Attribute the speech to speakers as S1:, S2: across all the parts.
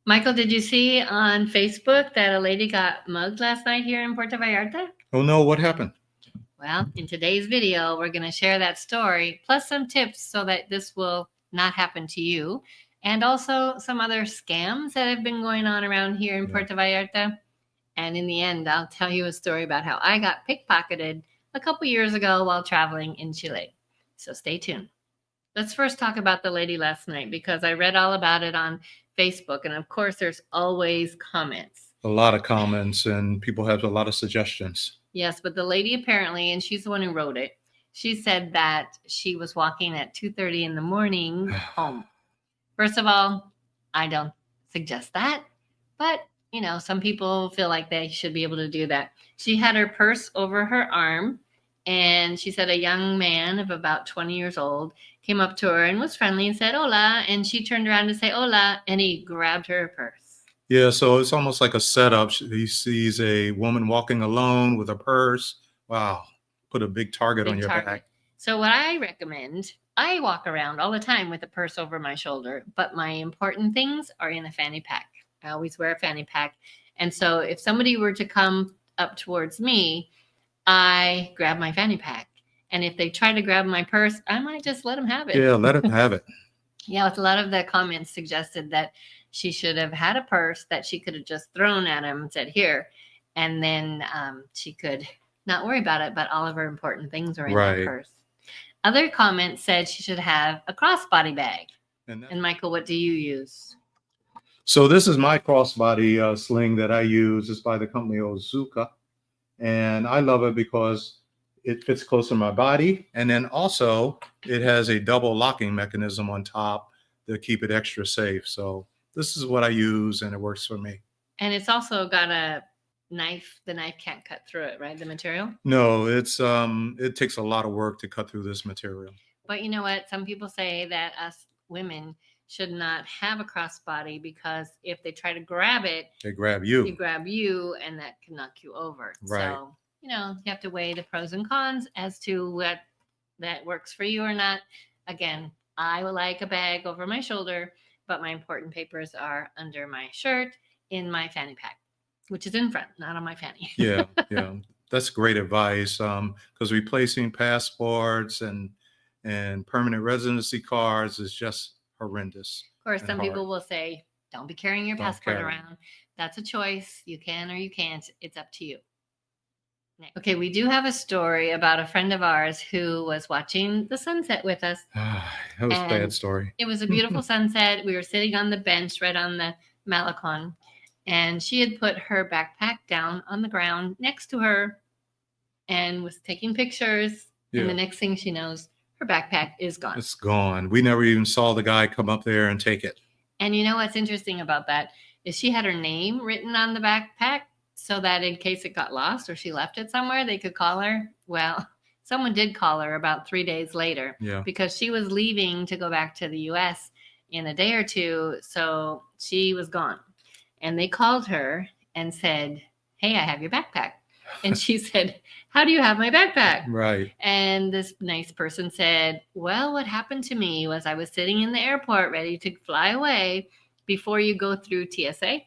S1: Michael, did you see on Facebook that a lady got mugged last night here in Puerto Vallarta?
S2: Oh no, what happened?
S1: Well, in today's video, we're going to share that story, plus some tips so that this will not happen to you, and also some other scams that have been going on around here in Puerto Vallarta. And in the end, I'll tell you a story about how I got pickpocketed a couple years ago while traveling in Chile. So stay tuned. Let's first talk about the lady last night because I read all about it on Facebook. And of course, there's always comments.
S2: A lot of comments, and people have a lot of suggestions.
S1: Yes, but the lady apparently, and she's the one who wrote it, she said that she was walking at 2:30 in the morning home. First of all, I don't suggest that, but some people feel like they should be able to do that. She had her purse over her arm, and she said a young man of about 20 years old came up to her and was friendly and said, "Hola," and she turned around to say, "Hola," and he grabbed her purse.
S2: Yeah, so it's almost like a setup. He sees a woman walking alone with a purse. Wow, put a big target on your back.
S1: So what I recommend, I walk around all the time with a purse over my shoulder, but my important things are in a fanny pack. I always wear a fanny pack. And so if somebody were to come up towards me, I grab my fanny pack. And if they try to grab my purse, I might just let them have it.
S2: Yeah, let them have it.
S1: Yeah, with a lot of the comments suggested that she should have had a purse that she could have just thrown at him and said, "Here." And then she could not worry about it, but all of her important things are in that purse. Other comments said she should have a crossbody bag. And Michael, what do you use?
S2: So this is my crossbody sling that I use. It's by the company Ozuka. And I love it because it fits close to my body. And then also it has a double locking mechanism on top to keep it extra safe. So this is what I use, and it works for me.
S1: And it's also got a knife. The knife can't cut through it, right? The material?
S2: No, it takes a lot of work to cut through this material.
S1: But you know what? Some people say that us women should not have a crossbody because if they try to grab it,
S2: they grab you.
S1: They grab you, and that can knock you over. Right. So, you have to weigh the pros and cons as to what that works for you or not. Again, I would like a bag over my shoulder, but my important papers are under my shirt in my fanny pack, which is in front, not on my fanny.
S2: Yeah. That's great advice. Because replacing passports and permanent residency cards is just horrendous.
S1: Of course, some people will say, don't be carrying your passport around. That's a choice. You can or you can't. It's up to you. Next. Okay, we do have a story about a friend of ours who was watching the sunset with us.
S2: That was a bad story.
S1: It was a beautiful sunset. We were sitting on the bench right on the malecón, and she had put her backpack down on the ground next to her and was taking pictures. Yeah. And the next thing she knows, her backpack is gone.
S2: It's gone. We never even saw the guy come up there and take it.
S1: And you know what's interesting about that is she had her name written on the backpack so that in case it got lost or she left it somewhere, they could call her. Well, someone did call her about 3 days later because she was leaving to go back to the U.S. in a day or two. So she was gone. And they called her and said, "Hey, I have your backpack." And she said, "How do you have my backpack?"
S2: Right.
S1: And this nice person said, "Well, what happened to me was I was sitting in the airport ready to fly away before you go through TSA."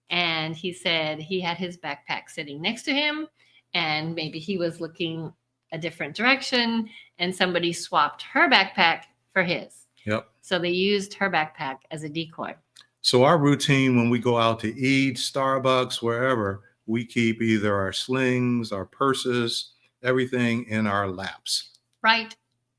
S1: And he said he had his backpack sitting next to him, and maybe he was looking a different direction, and somebody swapped her backpack for his.
S2: Yep.
S1: So they used her backpack as a decoy.
S2: So our routine when we go out to eat, Starbucks, wherever, we keep either our slings, our purses, everything in our laps.
S1: Right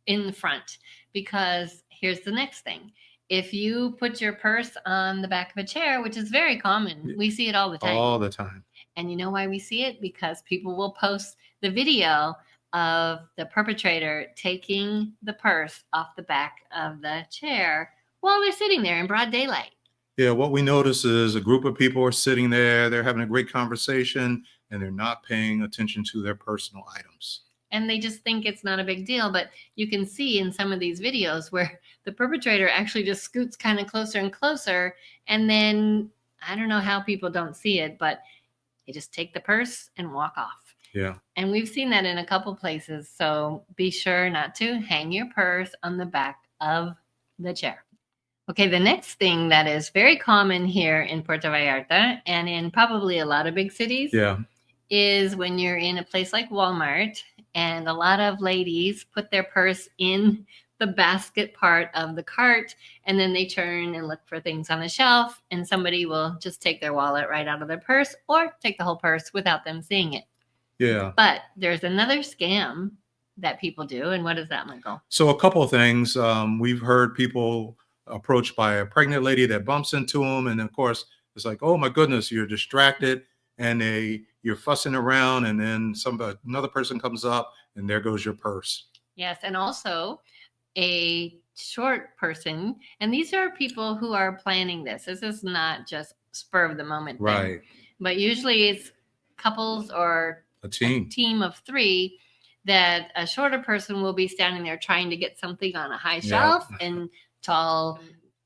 S1: in the front. Because here's the next thing. If you put your purse on the back of a chair, which is very common, we see it all the time.
S2: All the time.
S1: And you know why we see it? Because people will post the video of the perpetrator taking the purse off the back of the chair while they're sitting there in broad daylight.
S2: Yeah, what we notice is a group of people are sitting there, they're having a great conversation, and they're not paying attention to their personal items.
S1: And they just think it's not a big deal. But you can see in some of these videos where the perpetrator actually just scoots kind of closer and closer. And then I don't know how people don't see it, but they just take the purse and walk off.
S2: Yeah.
S1: And we've seen that in a couple places. So be sure not to hang your purse on the back of the chair. Okay, the next thing that is very common here in Puerto Vallarta and in probably a lot of big cities
S2: Yeah.
S1: is when you're in a place like Walmart and a lot of ladies put their purse in the basket part of the cart and then they turn and look for things on the shelf and somebody will just take their wallet right out of their purse or take the whole purse without them seeing it.
S2: Yeah.
S1: But there's another scam that people do. And what is that, Michael?
S2: So a couple of things. We've heard people approached by a pregnant lady that bumps into them, and of course it's like, oh my goodness, you're distracted, and you're fussing around, and then another person comes up, and there goes your purse.
S1: Yes, and also a short person, and these are people who are planning this. This is not just spur of the moment thing.
S2: Right.
S1: But usually it's couples or
S2: A team
S1: of three that a shorter person will be standing there trying to get something on a high shelf and tall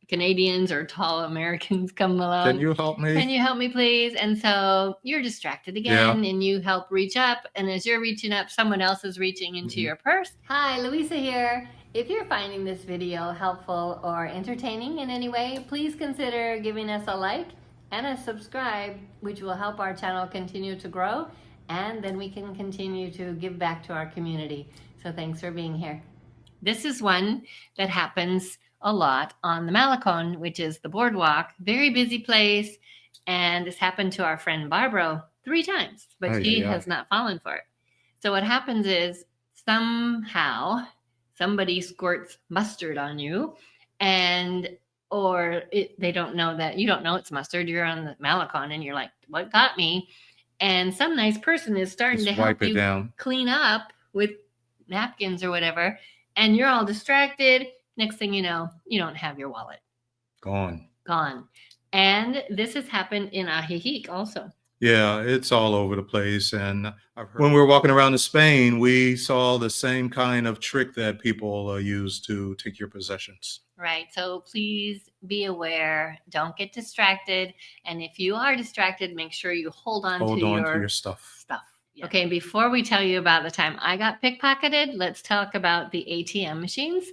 S1: Canadians or tall Americans come along.
S2: Can you help me?
S1: Can you help me, please? And so you're distracted again and you help reach up. And as you're reaching up, someone else is reaching into your purse. Hi, Louisa here. If you're finding this video helpful or entertaining in any way, please consider giving us a like and a subscribe, which will help our channel continue to grow. And then we can continue to give back to our community. So thanks for being here. This is one that happens a lot on the Malecón, which is the boardwalk. Very busy place. And this happened to our friend Barbara 3 times, but she has not fallen for it. So what happens is somehow somebody squirts mustard on you they don't know that you don't know it's mustard. You're on the Malecón and you're like, what got me? And some nice person is starting to help you clean up with napkins or whatever. And you're all distracted. Next thing you know, you don't have your wallet. Gone. And this has happened in Ajijic also.
S2: Yeah, it's all over the place. And when we were walking around in Spain, we saw the same kind of trick that people use to take your possessions.
S1: Right. So please be aware. Don't get distracted. And if you are distracted, make sure you hold on to your
S2: stuff.
S1: Yeah. Okay, before we tell you about the time I got pickpocketed, let's talk about the ATM machines.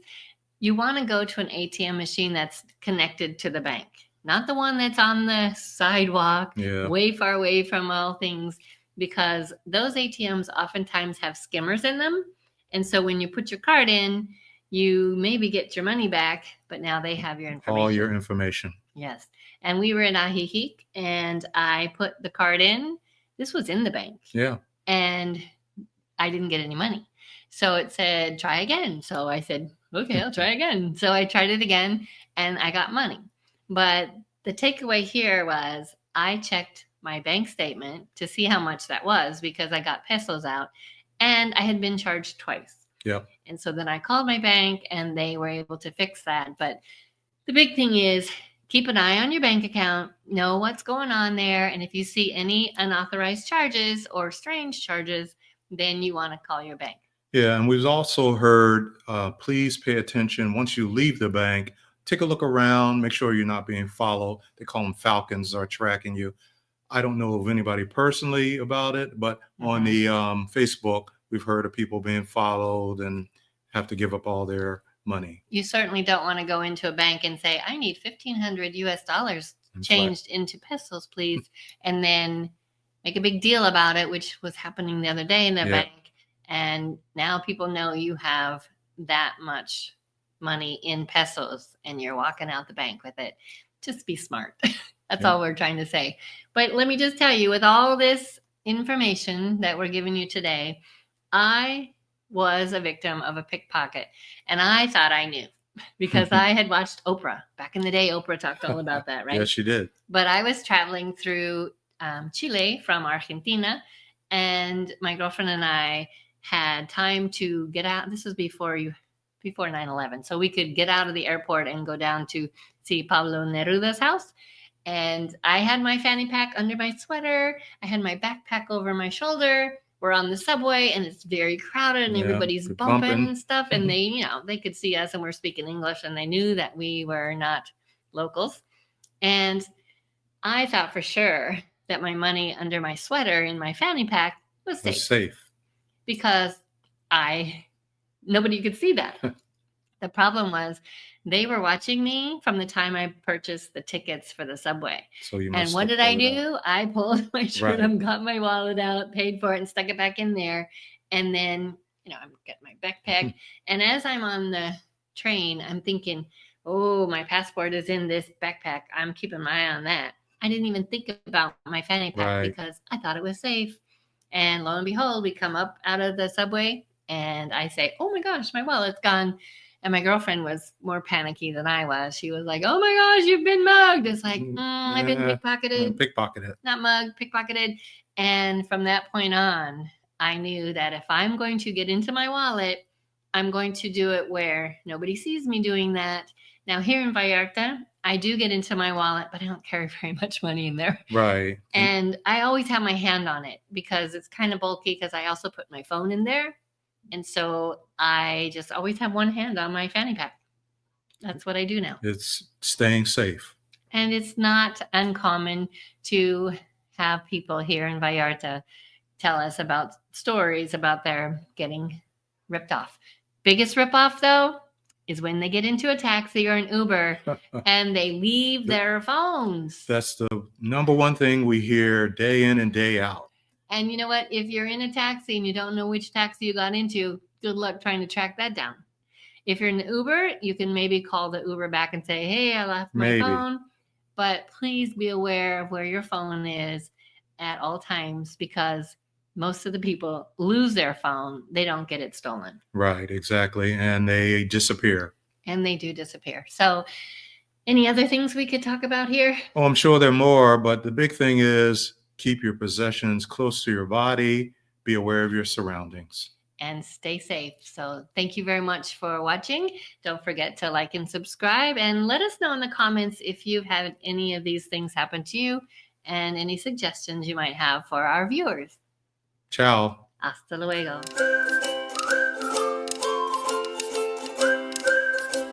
S1: You want to go to an ATM machine that's connected to the bank. Not the one that's on the sidewalk, way far away from all things, because those ATMs oftentimes have skimmers in them. And so when you put your card in, you maybe get your money back, but now they have your information.
S2: All your information.
S1: Yes. And we were in Ajijic, and I put the card in. This was in the bank.
S2: Yeah.
S1: And I didn't get any money. So it said, try again. So I said, okay, I'll try again. So I tried it again, and I got money. But the takeaway here was I checked my bank statement to see how much that was because I got pesos out and I had been charged twice.
S2: Yep.
S1: And so then I called my bank and they were able to fix that. But the big thing is keep an eye on your bank account, know what's going on there. And if you see any unauthorized charges or strange charges, then you want to call your bank.
S2: Yeah. And we've also heard, please pay attention once you leave the bank. Take a look around, make sure you're not being followed. They call them falcons are tracking you. I don't know of anybody personally about it, but on the Facebook, we've heard of people being followed and have to give up all their money.
S1: You certainly don't want to go into a bank and say, I need $1,500 US changed into pesos, please. And then make a big deal about it, which was happening the other day in the bank. And now people know you have that much money in pesos and you're walking out the bank with it. Just be smart. That's all we're trying to say. But let me just tell you, with all this information that we're giving you today, I was a victim of a pickpocket. And I thought I knew because I had watched Oprah. Back in the day, Oprah talked all about that, right?
S2: Yes, she did.
S1: But I was traveling through Chile from Argentina, and my girlfriend and I had time to get out. This was before 9/11. So we could get out of the airport and go down to see Pablo Neruda's house. And I had my fanny pack under my sweater. I had my backpack over my shoulder. We're on the subway and it's very crowded and everybody's bumping and stuff. And they could see us and we're speaking English and they knew that we were not locals. And I thought for sure that my money under my sweater in my fanny pack was safe. Because nobody could see that. The problem was they were watching me from the time I purchased the tickets for the subway.
S2: So you
S1: And
S2: must
S1: what
S2: have
S1: did I
S2: pulled it out.
S1: do? I pulled my shirt
S2: Right.
S1: up, got my wallet out, paid for it, and stuck it back in there. And then, I'm getting my backpack. And as I'm on the train, I'm thinking, oh, my passport is in this backpack. I'm keeping my eye on that. I didn't even think about my fanny pack
S2: Right.
S1: because I thought it was safe. And lo and behold, we come up out of the subway and I say, oh my gosh, my wallet's gone. And my girlfriend was more panicky than I was. She was like, oh my gosh, you've been mugged. It's like, I've been pickpocketed.
S2: Pickpocketed.
S1: Not mugged, pickpocketed. And from that point on, I knew that if I'm going to get into my wallet, I'm going to do it where nobody sees me doing that. Now, here in Vallarta, I do get into my wallet, but I don't carry very much money in there.
S2: Right.
S1: And I always have my hand on it because it's kind of bulky because I also put my phone in there. And so I just always have one hand on my fanny pack. That's what I do now.
S2: It's staying safe.
S1: And it's not uncommon to have people here in Vallarta tell us about stories about their getting ripped off. Biggest ripoff, though, is when they get into a taxi or an Uber and they leave their phones.
S2: That's the number one thing we hear day in and day out.
S1: And you know what? If you're in a taxi and you don't know which taxi you got into, good luck trying to track that down. If you're in an Uber, you can maybe call the Uber back and say, hey, I left my phone. But please be aware of where your phone is at all times because most of the people lose their phone. They don't get it stolen.
S2: Right, exactly. And they disappear.
S1: And they do disappear. So any other things we could talk about here?
S2: Oh, I'm sure there are more, but the big thing is keep your possessions close to your body. Be aware of your surroundings.
S1: And stay safe. So thank you very much for watching. Don't forget to like and subscribe and let us know in the comments if you've had any of these things happen to you and any suggestions you might have for our viewers.
S2: Ciao.
S1: Hasta luego.